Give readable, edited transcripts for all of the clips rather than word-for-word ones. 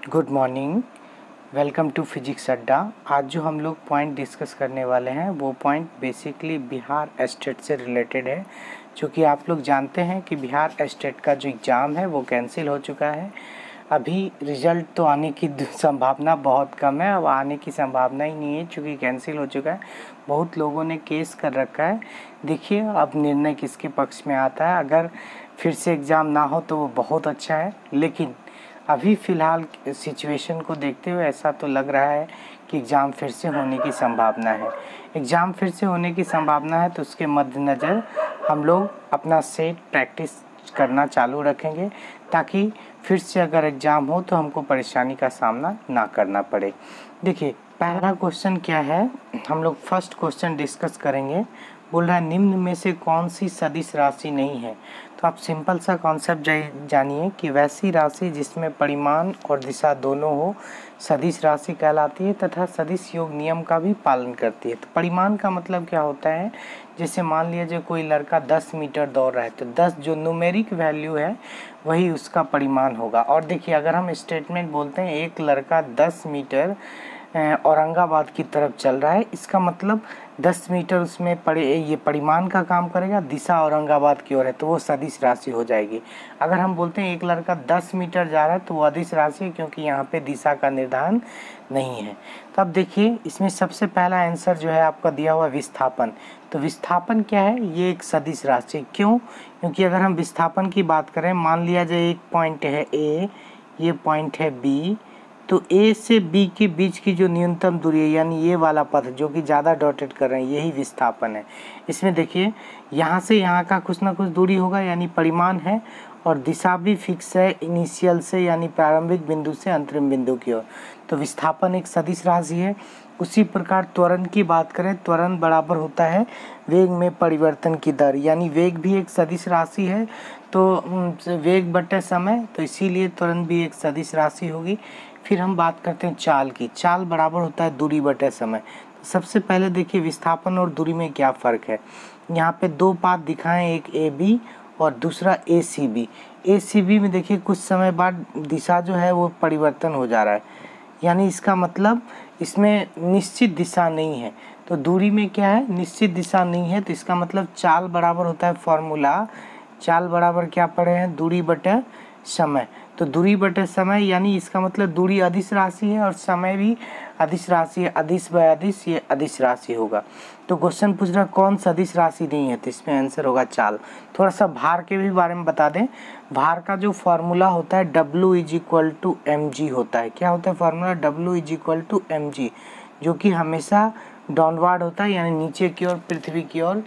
Good morning. Welcome to physics Adda. आज जो हम लोग पॉइंट डिस्कस करने वाले हैं वो पॉइंट बेसिकली बिहार स्टेट से रिलेटेड है। क्योंकि आप लोग जानते हैं कि बिहार स्टेट का जो एग्ज़ाम है वो कैंसिल हो चुका है। अभी रिज़ल्ट तो आने की संभावना बहुत कम है, अब आने की संभावना ही नहीं है क्योंकि कैंसिल हो चुका है। बहुत लोगों ने केस कर रखा है। देखिए अब निर्णय किसके पक्ष में आता है। अगर फिर से एग्ज़ाम ना हो तो वो बहुत अच्छा है, लेकिन अभी फ़िलहाल सिचुएशन को देखते हुए ऐसा तो लग रहा है कि एग्ज़ाम फिर से होने की संभावना है। एग्ज़ाम फिर से होने की संभावना है तो उसके मद्देनज़र हम लोग अपना सेट प्रैक्टिस करना चालू रखेंगे, ताकि फिर से अगर एग्ज़ाम हो तो हमको परेशानी का सामना ना करना पड़े। देखिए पहला क्वेश्चन क्या है, हम लोग फर्स्ट क्वेश्चन डिस्कस करेंगे। बोल रहा है निम्न में से कौन सी सदिश राशि नहीं है। तो आप सिंपल सा कॉन्सेप्ट जानिए कि वैसी राशि जिसमें परिमाण और दिशा दोनों हो सदिश राशि कहलाती है तथा सदिश योग नियम का भी पालन करती है। तो परिमाण का मतलब क्या होता है, जैसे मान लीजिए कोई लड़का 10 मीटर दौड़ रहा है तो 10 जो न्यूमेरिक वैल्यू है वही उसका परिमाण होगा। और देखिए अगर हम स्टेटमेंट बोलते हैं एक लड़का 10 मीटर औरंगाबाद की तरफ चल रहा है, इसका मतलब 10 मीटर उसमें ये परिमाण का काम करेगा, दिशा औरंगाबाद की ओर है तो वो सदिश राशि हो जाएगी। अगर हम बोलते हैं एक लड़का 10 मीटर जा रहा है तो वो अदिश राशि है, क्योंकि यहाँ पे दिशा का निर्धारण नहीं है। तो अब देखिए इसमें सबसे पहला आंसर जो है आपका दिया हुआ विस्थापन। तो विस्थापन क्या है, ये एक सदिश राशि। क्यों? क्योंकि अगर हम विस्थापन की बात करें, मान लिया जाए एक पॉइंट है ए, ये पॉइंट है बी, तो ए से बी के बीच की जो न्यूनतम दूरी है यानी ये वाला पथ जो कि ज़्यादा डॉटेड कर रहे हैं यही विस्थापन है। इसमें देखिए यहाँ से यहाँ का कुछ ना कुछ दूरी होगा यानी परिमाण है, और दिशा भी फिक्स है इनिशियल से यानी प्रारंभिक बिंदु से अंतरिम बिंदु की ओर। तो विस्थापन एक सदिश राशि है। उसी प्रकार त्वरण की बात करें, त्वरण बराबर होता है वेग में परिवर्तन की दर, यानी वेग भी एक सदिश राशि है। तो वेग बटे समय, तो इसीलिए त्वरण भी एक सदिश राशि होगी। फिर हम बात करते हैं चाल की। चाल बराबर होता है दूरी बटे समय। सबसे पहले देखिए विस्थापन और दूरी में क्या फ़र्क है। यहाँ पे दो पाथ दिखाएं, एक ए बी और दूसरा ए सी बी। ए सी बी में देखिए कुछ समय बाद दिशा जो है वो परिवर्तन हो जा रहा है, यानी इसका मतलब इसमें निश्चित दिशा नहीं है। तो दूरी में क्या है, निश्चित दिशा नहीं है, तो इसका मतलब चाल बराबर होता है फॉर्मूला, चाल बराबर क्या पढ़े हैं, दूरी बटे समय। तो दूरी बटे समय यानी इसका मतलब दूरी अदिश राशि है और समय भी अदिश राशि है। अदिश बाय अदिश ये अदिश राशि होगा। तो क्वेश्चन पूछ रहा है कौन सदिश राशि नहीं है, तो इसमें आंसर होगा चाल। थोड़ा सा भार के भी बारे में बता दें। भार का जो फॉर्मूला होता है W=mg होता है। क्या होता है फॉर्मूला, W=mg, जो कि हमेशा डाउनवर्ड होता है यानी नीचे की ओर, पृथ्वी की ओर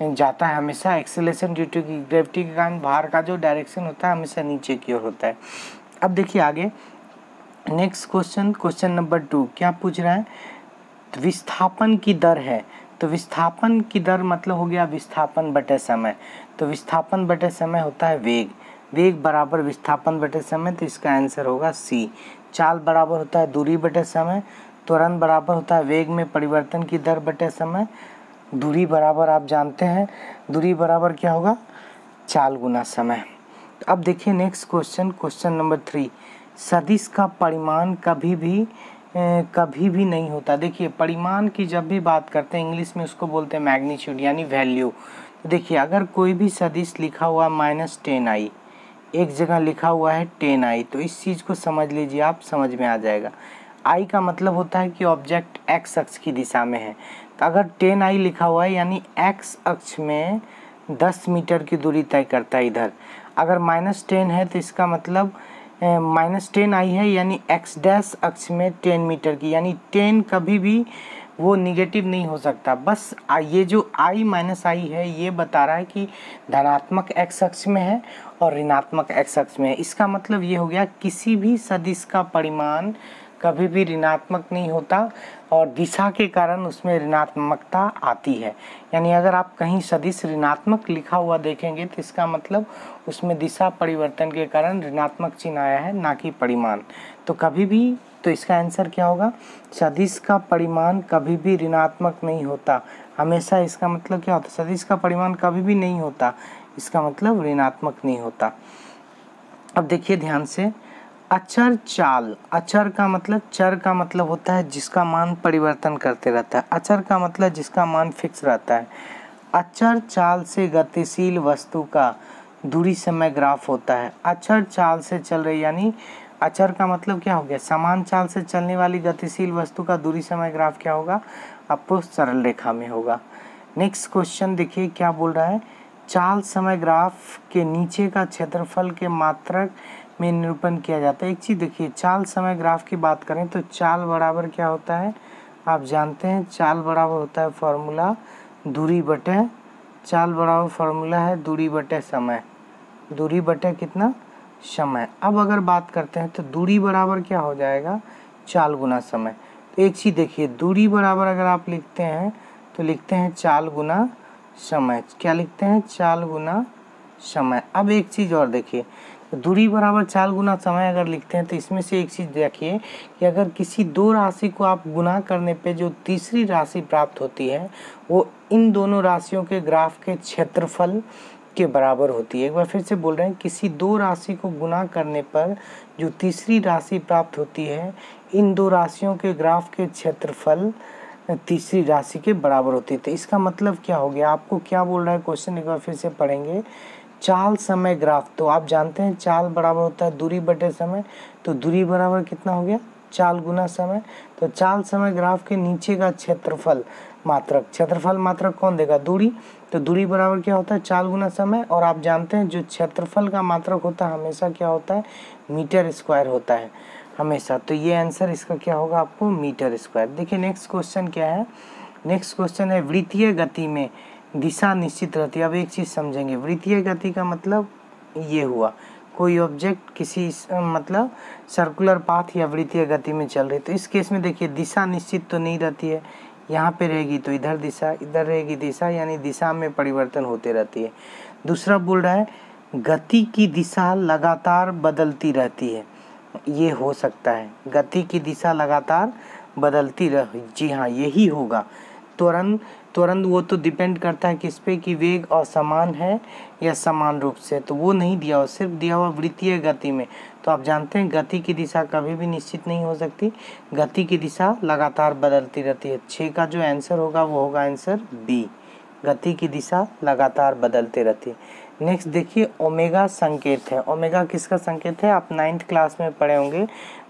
जाता है हमेशा। एक्सेलरेशन ड्यू टू ग्रेविटी के कारण भार का जो डायरेक्शन होता है हमेशा नीचे की ओर होता है। अब देखिए आगे नेक्स्ट क्वेश्चन, क्वेश्चन नंबर 2 क्या पूछ रहा है, विस्थापन की दर है। तो विस्थापन की दर मतलब हो गया विस्थापन बटे समय। तो विस्थापन बटे समय होता है वेग, वेग बराबर विस्थापन बटे समय, तो इसका आंसर होगा सी। चाल बराबर होता है दूरी बटे समय, त्वरण बराबर होता है वेग में परिवर्तन की दर बटे समय, दूरी बराबर आप जानते हैं, दूरी बराबर क्या होगा, चाल गुना समय। अब देखिए नेक्स्ट क्वेश्चन, क्वेश्चन नंबर 3, सदिश का परिमाण कभी भी नहीं होता। देखिए परिमाण की जब भी बात करते हैं इंग्लिश में उसको बोलते हैं मैग्नीट्यूड यानी वैल्यू। तो देखिए अगर कोई भी सदिश लिखा हुआ -10i, एक जगह लिखा हुआ है 10i, तो इस चीज़ को समझ लीजिए आप, समझ में आ जाएगा। आई का मतलब होता है कि ऑब्जेक्ट एक्स अक्ष की दिशा में है। तो अगर 10i लिखा हुआ है यानी एक्स अक्ष में 10 मीटर की दूरी तय करता है इधर। अगर -10 है तो इसका मतलब -10i है यानी एक्स डैश अक्ष में 10 मीटर की, यानी 10 कभी भी वो निगेटिव नहीं हो सकता। बस ये जो i -i है ये बता रहा है कि धनात्मक एक्स अक्ष में है और ऋणात्मक एक्स अक्ष में है। इसका मतलब ये हो गया किसी भी सदिश का परिमाण कभी भी ऋणात्मक नहीं होता और दिशा के कारण उसमें ऋणात्मकता आती है। यानी अगर आप कहीं सदिश ऋणात्मक लिखा हुआ देखेंगे तो इसका मतलब उसमें दिशा परिवर्तन के कारण ऋणात्मक चिन्ह आया है, ना कि परिमाण। तो कभी भी, तो इसका आंसर क्या होगा, सदिश का परिमाण कभी भी ऋणात्मक नहीं होता हमेशा। इसका मतलब क्या होता है, सदिश का परिमाण कभी भी नहीं होता, इसका मतलब ऋणात्मक नहीं होता। अब देखिए ध्यान से, अचर चाल, अचर का मतलब, चर का मतलब होता है जिसका मान परिवर्तन करते रहता है, अचर का मतलब जिसका मान फिक्स रहता है। अचर चाल से गतिशील वस्तु का दूरी समय ग्राफ होता है। अचर चाल से चल रही, यानी अचर का मतलब क्या हो गया, समान चाल से चलने वाली गतिशील वस्तु का दूरी समय ग्राफ क्या होगा, आपको सरल रेखा में होगा। नेक्स्ट क्वेश्चन देखिए क्या बोल रहा है, चाल समय ग्राफ के नीचे का क्षेत्रफल के मात्रक में निरूपण किया जाता है। एक चीज़ देखिए, चाल समय ग्राफ की बात करें तो चाल बराबर क्या होता है, आप जानते हैं चाल बराबर होता है फॉर्मूला दूरी बटे, चाल बराबर फॉर्मूला है दूरी बटे समय, दूरी बटे कितना, समय। अब अगर बात करते हैं तो दूरी बराबर क्या हो जाएगा, चाल गुना समय। तो एक चीज़ देखिए, दूरी बराबर अगर आप लिखते हैं तो लिखते हैं चाल गुना समय, क्या लिखते हैं, चाल गुना समय। अब एक चीज़ और देखिए, दूरी बराबर चाल गुना समय अगर लिखते हैं तो इसमें से एक चीज़ देखिए कि अगर किसी दो राशि को आप गुना करने पे जो तीसरी राशि प्राप्त होती है वो इन दोनों राशियों के ग्राफ के क्षेत्रफल के बराबर होती है। एक बार फिर से बोल रहे हैं, किसी दो राशि को गुना करने पर जो तीसरी राशि प्राप्त होती है इन दो राशियों के ग्राफ के क्षेत्रफल तीसरी राशि के बराबर होती है। तो इसका मतलब क्या हो गया, आपको क्या बोल रहा है क्वेश्चन, एक बार फिर से पढ़ेंगे। चाल समय ग्राफ, तो आप जानते हैं चाल बराबर होता है दूरी बटे समय, तो दूरी बराबर कितना हो गया, चाल गुना समय। तो चाल समय ग्राफ के नीचे का क्षेत्रफल मात्रक, क्षेत्रफल मात्रक कौन देगा, दूरी, तो दूरी बराबर क्या होता है, चाल गुना समय। और आप जानते हैं जो क्षेत्रफल का मात्रक होता है हमेशा क्या होता है, मीटर स्क्वायर होता है हमेशा। तो ये आंसर इसका क्या होगा, आपको मीटर स्क्वायर। देखिए नेक्स्ट क्वेश्चन क्या है, नेक्स्ट क्वेश्चन है वृत्तीय गति में दिशा निश्चित रहती है। अब एक चीज़ समझेंगे, वृत्तीय गति का मतलब ये हुआ कोई ऑब्जेक्ट किसी मतलब सर्कुलर पाथ या वृत्तीय गति में चल रही, तो इस केस में देखिए दिशा निश्चित तो नहीं रहती है, यहाँ पे रहेगी तो इधर दिशा, इधर रहेगी दिशा, यानी दिशा में परिवर्तन होते रहती है। दूसरा बोल रहा है गति की दिशा लगातार बदलती रहती है, ये हो सकता है गति की दिशा लगातार बदलती रह, जी हाँ यही होगा। त्वरण, त्वरण वो तो डिपेंड करता है किस पे, कि वेग असमान है या समान रूप से, तो वो नहीं दिया हुआ, सिर्फ दिया हुआ वृत्तीय गति में। तो आप जानते हैं गति की दिशा कभी भी निश्चित नहीं हो सकती, गति की दिशा लगातार बदलती रहती है। 6 का जो आंसर होगा वो होगा आंसर बी, गति की दिशा लगातार बदलते रहती है। नेक्स्ट देखिए ओमेगा संकेत है, ओमेगा किसका संकेत है, आप 9th क्लास में पढ़े होंगे,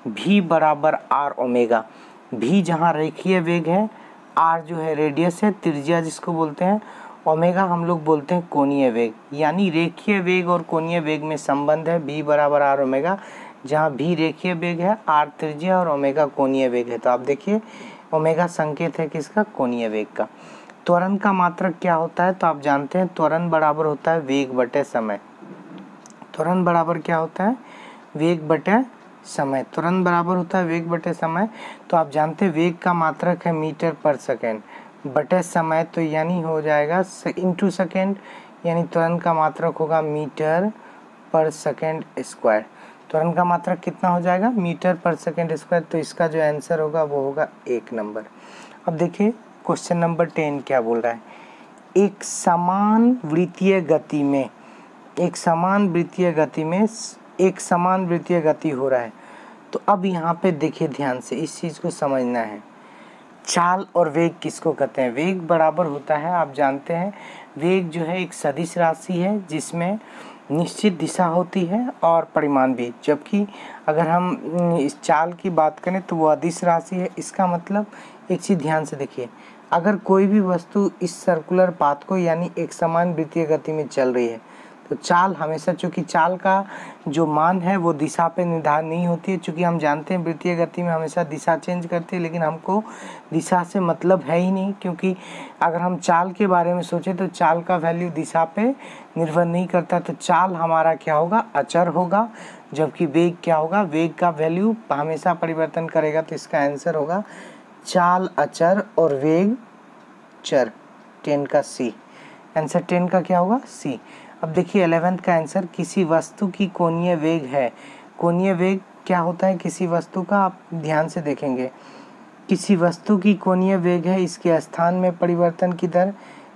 भी बराबर आर ओमेगा। भी जहाँ रेखीय वेग है, आर जो है रेडियस है, त्रिज्या जिसको बोलते हैं, ओमेगा हम लोग बोलते हैं कोणीय वेग, यानी रेखीय वेग और कोणीय वेग में संबंध है भी बराबर आर ओमेगा, जहाँ भी रेखीय वेग है, आर त्रिज्या और ओमेगा कोणीय वेग है। तो आप देखिए ओमेगा संकेत है किसका, कोणीय वेग का। त्वरण का मात्रक क्या होता है, तो आप जानते हैं त्वरण बराबर होता है वेग बटे समय, त्वरण बराबर क्या होता है, वेग बटे समय, त्वरण बराबर होता है वेग बटे समय। तो आप जानते हैं वेग का मात्रक है मीटर पर सेकेंड बटे समय, तो यानी हो जाएगा इंटू सेकेंड, यानी त्वरण का मात्रक होगा मीटर पर सेकेंड स्क्वायर। त्वरण का मात्रक कितना हो जाएगा, मीटर पर सेकेंड स्क्वायर। तो इसका जो आंसर होगा वो होगा 1 नंबर। अब देखिए क्वेश्चन नंबर 10 क्या बोल रहा है, एक समान वृत्तीय गति में, एक समान वृत्तीय गति में एक समान वृत्तीय गति हो रहा है। तो अब यहाँ पे देखिए ध्यान से इस चीज़ को समझना है, चाल और वेग किसको कहते हैं, वेग बराबर होता है, आप जानते हैं वेग जो है एक सदिश राशि है जिसमें निश्चित दिशा होती है और परिमाण भी, जबकि अगर हम इस चाल की बात करें तो वो अदिश राशि है। इसका मतलब एक चीज़ ध्यान से देखिए, अगर कोई भी वस्तु इस सर्कुलर पाथ को यानी एक समान वृत्तीय गति में चल रही है तो चाल हमेशा, चूँकि चाल का जो मान है वो दिशा पे निर्धारित नहीं होती है, चूँकि हम जानते हैं वृत्तीय गति में हमेशा दिशा चेंज करती है, लेकिन हमको दिशा से मतलब है ही नहीं, क्योंकि अगर हम चाल के बारे में सोचें तो चाल का वैल्यू दिशा पे निर्भर नहीं करता, तो चाल हमारा क्या होगा, अचर होगा, जबकि वेग क्या होगा, वेग का वैल्यू हमेशा परिवर्तन करेगा। तो इसका आंसर होगा चाल अचर और वेग चर, 10 का सी, आंसर 10 का क्या होगा, सी। अब देखिए 11th का आंसर, किसी वस्तु की कोणीय वेग है, कोणीय वेग क्या होता है किसी वस्तु का, आप ध्यान से देखेंगे, किसी वस्तु की कोणीय वेग है, इसके स्थान में परिवर्तन की दर,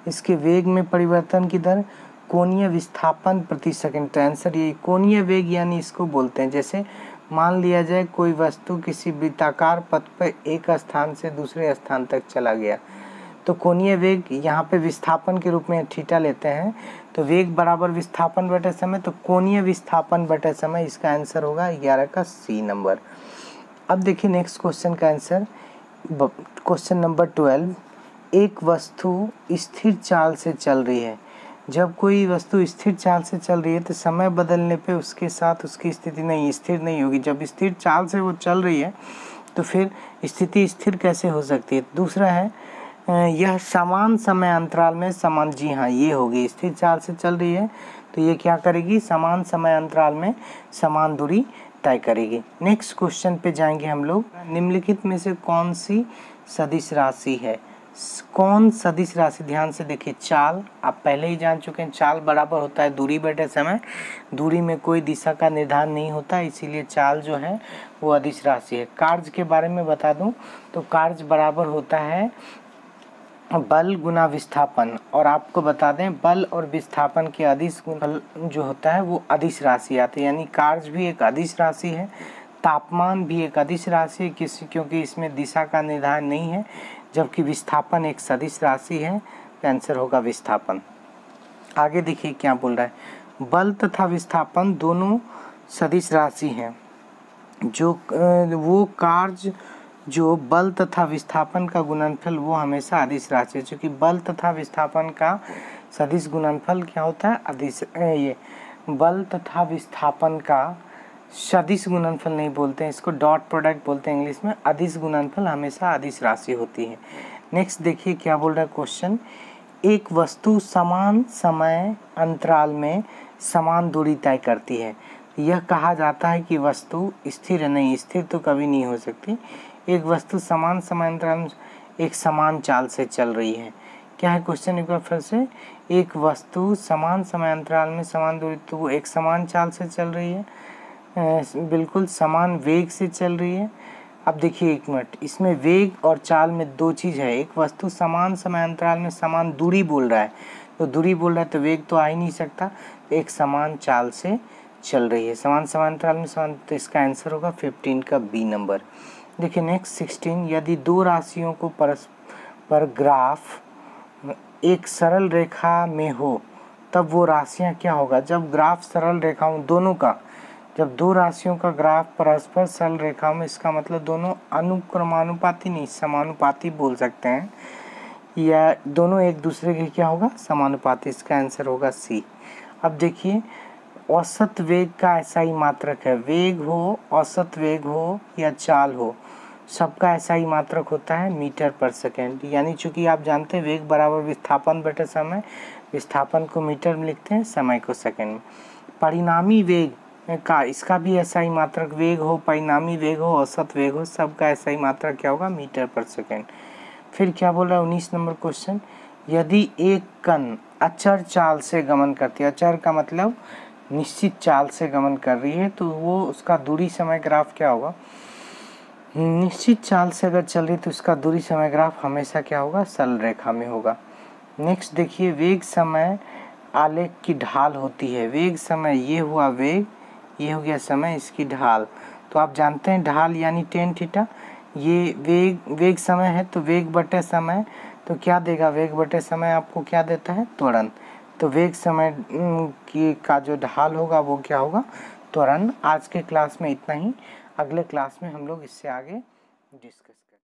इसके वेग में परिवर्तन की दर, कोणीय विस्थापन प्रति सेकंड। तो आंसर ये कोणीय वेग यानी इसको बोलते हैं, जैसे मान लिया जाए कोई वस्तु किसी वृत्ताकार पथ पर एक स्थान से दूसरे स्थान तक चला गया, तो कोणीय वेग यहाँ पे विस्थापन के रूप में थीटा लेते हैं, तो वेग बराबर विस्थापन बटे समय, तो कोणीय विस्थापन बटे समय, इसका आंसर होगा 11 का सी नंबर। अब देखिए नेक्स्ट क्वेश्चन का आंसर, क्वेश्चन नंबर 12। एक वस्तु स्थिर चाल से चल रही है। जब कोई वस्तु स्थिर चाल से चल रही है तो समय बदलने पे उसके साथ उसकी स्थिति नहीं स्थिर नहीं होगी। जब स्थिर चाल से वो चल रही है तो फिर स्थिति स्थिर कैसे हो सकती है। दूसरा है यह समान समय अंतराल में समान, जी हाँ ये होगी, स्थिर चाल से चल रही है तो ये क्या करेगी, समान समय अंतराल में समान दूरी तय करेगी। नेक्स्ट क्वेश्चन पे जाएंगे हम लोग। निम्नलिखित में से कौन सी सदिश राशि है। कौन सदिश राशि, ध्यान से देखिए, चाल आप पहले ही जान चुके हैं, चाल बराबर होता है दूरी बटे समय। दूरी में कोई दिशा का निर्धारण नहीं होता, इसीलिए चाल जो है वो अदिश राशि है। कार्य के बारे में बता दूं तो कार्य बराबर होता है बल गुना विस्थापन, और आपको बता दें बल और विस्थापन के अदिश गुणनफल जो होता है वो अदिश राशि आती है, यानी कार्य भी एक अदिश राशि है, तापमान भी एक अदिश राशि है क्योंकि इसमें दिशा का निर्धारण नहीं है, जबकि विस्थापन एक सदिश राशि है, आंसर होगा विस्थापन। आगे देखिए क्या बोल रहा है, बल तथा विस्थापन दोनों सदिश राशि हैं। जो वो कार्य जो बल तथा विस्थापन का गुणनफल वो हमेशा अदिश राशि है, क्योंकि बल तथा विस्थापन का सदिश गुणनफल क्या होता है, अदिश। ये बल तथा विस्थापन का सदिश गुणनफल नहीं बोलते हैं, इसको डॉट प्रोडक्ट बोलते हैं इंग्लिश में। अदिश गुणनफल हमेशा अदिश राशि होती है। नेक्स्ट देखिए क्या बोल रहा है क्वेश्चन, एक वस्तु समान समय अंतराल में समान दूरी तय करती है। यह कहा जाता है कि वस्तु स्थिर नहीं, स्थिर तो कभी नहीं हो सकती। एक वस्तु समान समय अंतराल में एक समान चाल से चल रही है। क्या है क्वेश्चन, एक बार फिर से, एक वस्तु समान समय अंतराल में समान दूरी, तो वो एक समान चाल से चल रही है, बिल्कुल समान वेग से चल रही है। अब देखिए एक मिनट, इसमें वेग और चाल में दो चीज़ है। एक वस्तु समान समय अंतराल में समान दूरी बोल रहा है, तो दूरी बोल रहा है तो वेग तो आ ही नहीं सकता, एक समान चाल से चल रही है, समान समय अंतराल में समान, तो इसका आंसर होगा 15 का बी नंबर। देखिए नेक्स्ट 16, यदि दो राशियों को परस्पर ग्राफ एक सरल रेखा में हो तब वो राशियाँ क्या होगा। जब ग्राफ सरल रेखाओं दोनों का, जब दो राशियों का ग्राफ परस्पर सरल रेखा में, इसका मतलब दोनों अनुक्रमानुपाती नहीं समानुपाती बोल सकते हैं, या दोनों एक दूसरे के क्या होगा, समानुपाती, इसका आंसर होगा सी। अब देखिए औसत वेग का ऐसा ही मात्रक है, वेग हो, औसत वेग हो या चाल हो, सबका ऐसा ही मात्रक होता है मीटर पर सेकेंड। यानी चूंकि आप जानते हैं वेग बराबर विस्थापन बटे समय, विस्थापन को मीटर में लिखते हैं, समय को सेकेंड में। परिणामी वेग का, इसका भी ऐसा ही मात्रक, वेग हो, परिणामी वेग हो, औसत वेग हो, सबका ऐसा ही मात्रक क्या होगा, मीटर पर सेकेंड। फिर क्या बोल रहा है 19 नंबर क्वेश्चन, यदि एक कण अचर चाल से गमन करती है, अचर का मतलब निश्चित चाल से गमन कर रही है, तो वो उसका दूरी समय ग्राफ क्या होगा, निश्चित चाल से अगर चल रही तो उसका दूरी समय ग्राफ हमेशा क्या होगा, सरल रेखा में होगा। नेक्स्ट देखिए, वेग समय आलेख की ढाल होती है। वेग समय, ये हुआ वेग, ये हो गया समय, इसकी ढाल, तो आप जानते हैं ढाल यानी टेन थीटा। ये वेग समय है तो वेग बटे समय, तो क्या देगा, वेग बटे समय आपको क्या देता है, त्वरण, तो वेग समय की का जो ढाल होगा वो क्या होगा, त्वरण। आज के क्लास में इतना ही, अगले क्लास में हम लोग इससे आगे डिस्कस